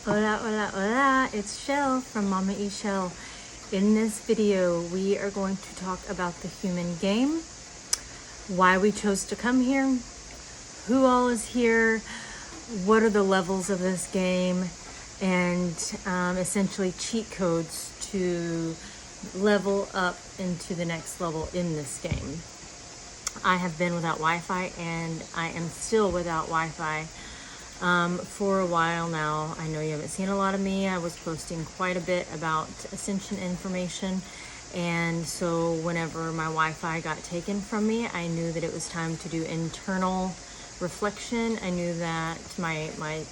Hola, hola, hola, it's Shell from Mama E Shell. In this video, we are going to talk about the human game, why we chose to come here, who all is here, what are the levels of this game, and essentially cheat codes to level up into the next level in this game. I have been without Wi-Fi and I am still without Wi-Fi for a while now. I know you haven't seen a lot of me. I was posting quite a bit about Ascension information, and so whenever my Wi-Fi got taken from me, I knew that it was time to do internal reflection. I knew that my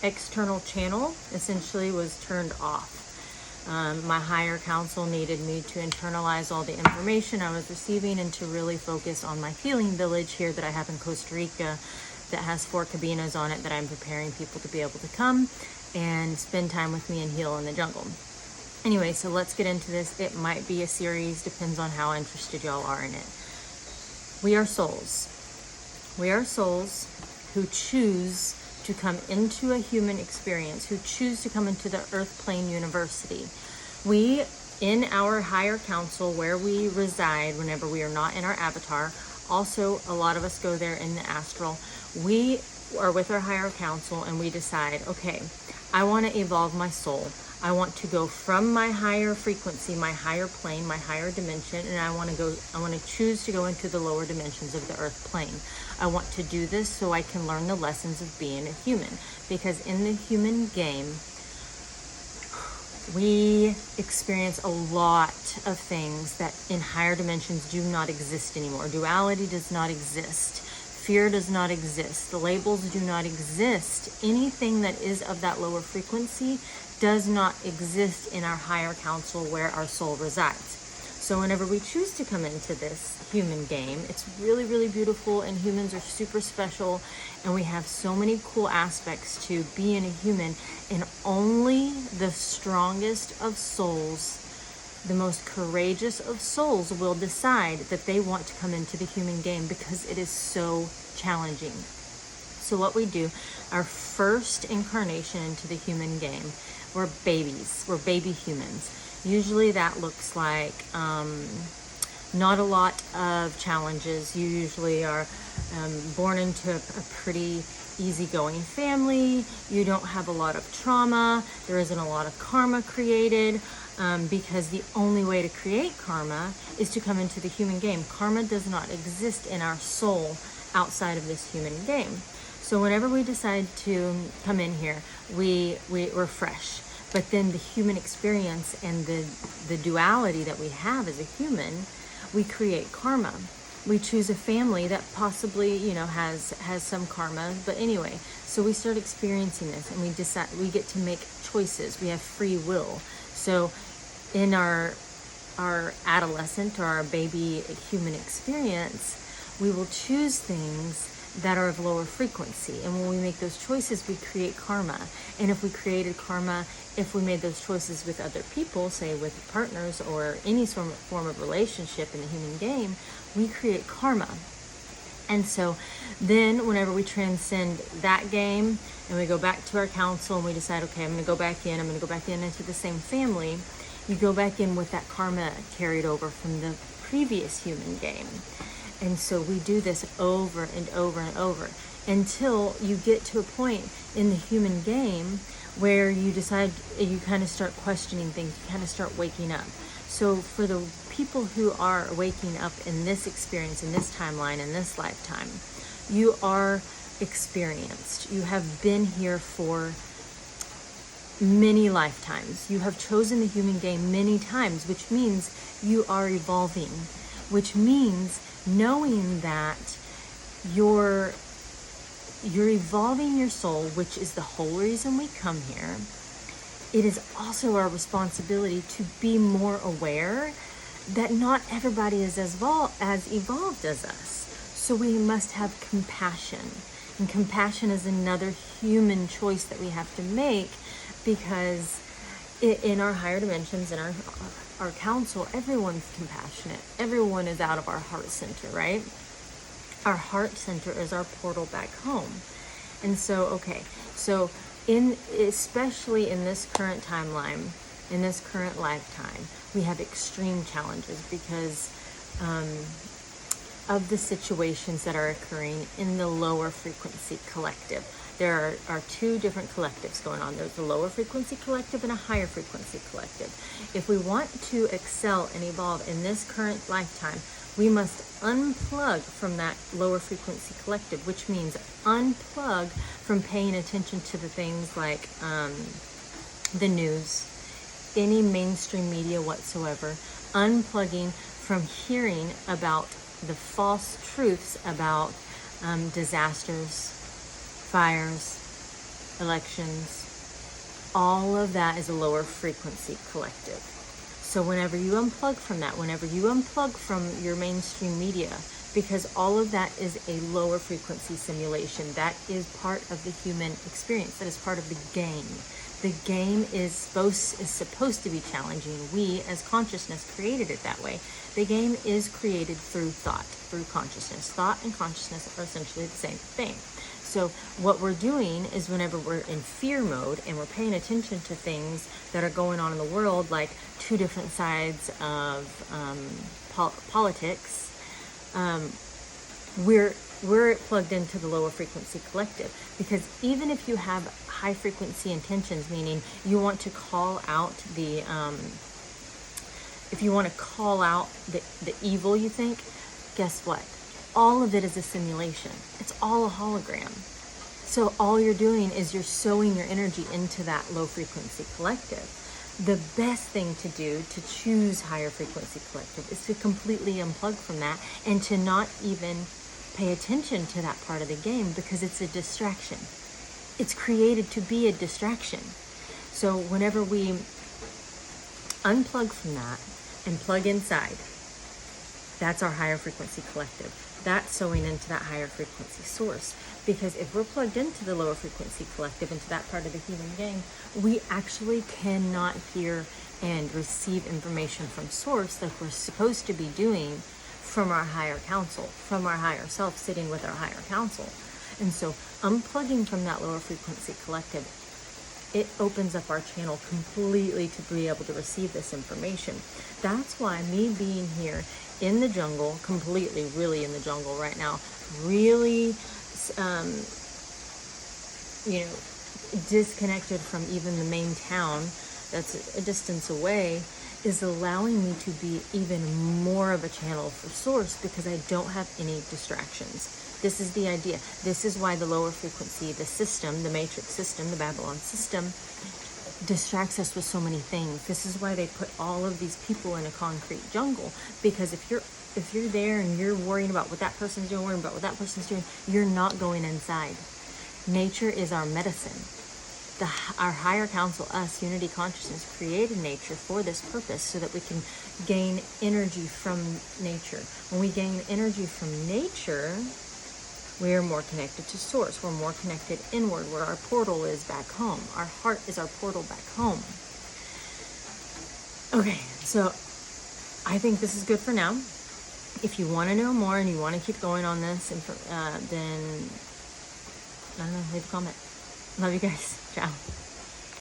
external channel essentially was turned off. My higher council needed me to internalize all the information I was receiving and to really focus on my healing village here that I have in Costa Rica that has 4 cabinas on it that I'm preparing people to be able to come and spend time with me and heal in the jungle. Anyway, so let's get into this. It might be a series, depends on how interested y'all are in it. We are souls. We are souls who choose to come into a human experience, who choose to come into the Earth Plane University. We, in our higher council where we reside whenever we are not in our avatar, also a lot of us go there in the astral, we are with our higher council and we decide, okay, I want to evolve my soul. I want to go from my higher frequency, my higher plane, my higher dimension, and I want to choose to go into the lower dimensions of the earth plane. I want to do this so I can learn the lessons of being a human, because in the human game, we experience a lot of things that in higher dimensions do not exist anymore. Duality does not exist. Fear does not exist. The labels do not exist. Anything that is of that lower frequency does not exist in our higher council where our soul resides. So whenever we choose to come into this human game, it's really, really beautiful, and humans are super special, and we have so many cool aspects to being a human, and only the strongest of souls, the most courageous of souls, will decide that they want to come into the human game because it is so challenging. So what we do, our first incarnation into the human game, we're babies, we're baby humans. Usually that looks like not a lot of challenges. You usually are born into a pretty easygoing family. You don't have a lot of trauma. There isn't a lot of karma created, because the only way to create karma is to come into the human game. Karma does not exist in our soul outside of this human game. So whenever we decide to come in here, we're fresh. But then the human experience and the duality that we have as a human, we create karma. We choose a family that possibly, has some karma. But anyway, so we start experiencing this, and we decide, we get to make choices. We have free will. So in our adolescent or our baby human experience, we will choose things that are of lower frequency. And when we make those choices, we create karma. And if we created karma, if we made those choices with other people, say with partners or any form of relationship in the human game, we create karma. And so then whenever we transcend that game and we go back to our council and we decide, okay, I'm going to go back in into the same family, you go back in with that karma carried over from the previous human game. And so we do this over and over and over until you get to a point in the human game where you decide, you kind of start questioning things, you kind of start waking up. So for the people who are waking up in this experience, in this timeline, in this lifetime, you are experienced. You have been here for many lifetimes. You have chosen the human game many times, which means you are evolving, which means knowing that you're evolving your soul, which is the whole reason we come here. It is also our responsibility to be more aware that not everybody is as evolved as us. So we must have compassion. And compassion is another human choice that we have to make, because in our higher dimensions, in our council, everyone's compassionate. Everyone is out of our heart center, right? Our heart center is our portal back home. And so, okay, so Especially in this current timeline, in this current lifetime, we have extreme challenges because of the situations that are occurring in the lower frequency collective. There are two different collectives going on. There's a lower frequency collective and a higher frequency collective. If we want to excel and evolve in this current lifetime, we must unplug from that lower frequency collective, which means unplug from paying attention to the things like the news, any mainstream media whatsoever, unplugging from hearing about the false truths about disasters, fires, elections. All of that is a lower frequency collective. So whenever you unplug from that, whenever you unplug from your mainstream media, because all of that is a lower frequency simulation, that is part of the human experience, that is part of the game. The game is supposed to be challenging. We as consciousness created it that way. The game is created through thought, through consciousness. Thought and consciousness are essentially the same thing. So what we're doing is whenever we're in fear mode and we're paying attention to things that are going on in the world, like two different sides of politics, we're plugged into the lower frequency collective. Because even if you have high frequency intentions, meaning you want to call out the evil you think, guess what? All of it is a simulation. It's all a hologram. So all you're doing is you're sowing your energy into that low frequency collective. The best thing to do to choose higher frequency collective is to completely unplug from that and to not even pay attention to that part of the game, because it's a distraction. It's created to be a distraction. So whenever we unplug from that and plug inside, that's our higher frequency collective. That's sowing into that higher frequency source. Because if we're plugged into the lower frequency collective, into that part of the human game, we actually cannot hear and receive information from source like we're supposed to be doing from our higher counsel, from our higher self, sitting with our higher counsel. And so unplugging from that lower frequency collective, it opens up our channel completely to be able to receive this information. That's why me being here in the jungle, completely really in the jungle right now, really disconnected from even the main town that's a distance away, is allowing me to be even more of a channel for source, because I don't have any distractions. This is the idea. This is why the lower frequency, the system, the matrix system, the Babylon system, distracts us with so many things. This is why they put all of these people in a concrete jungle, because if you're there and you're worrying about what that person's doing, worrying about what that person's doing, you're not going inside. Nature is our medicine. Our higher counsel, us, Unity Consciousness, created nature for this purpose, so that we can gain energy from nature. When we gain energy from nature, we are more connected to source. We're more connected inward, where our portal is back home. Our heart is our portal back home. Okay, so I think this is good for now. If you want to know more and you want to keep going on this, then I don't know, leave a comment. Love you guys. Ciao.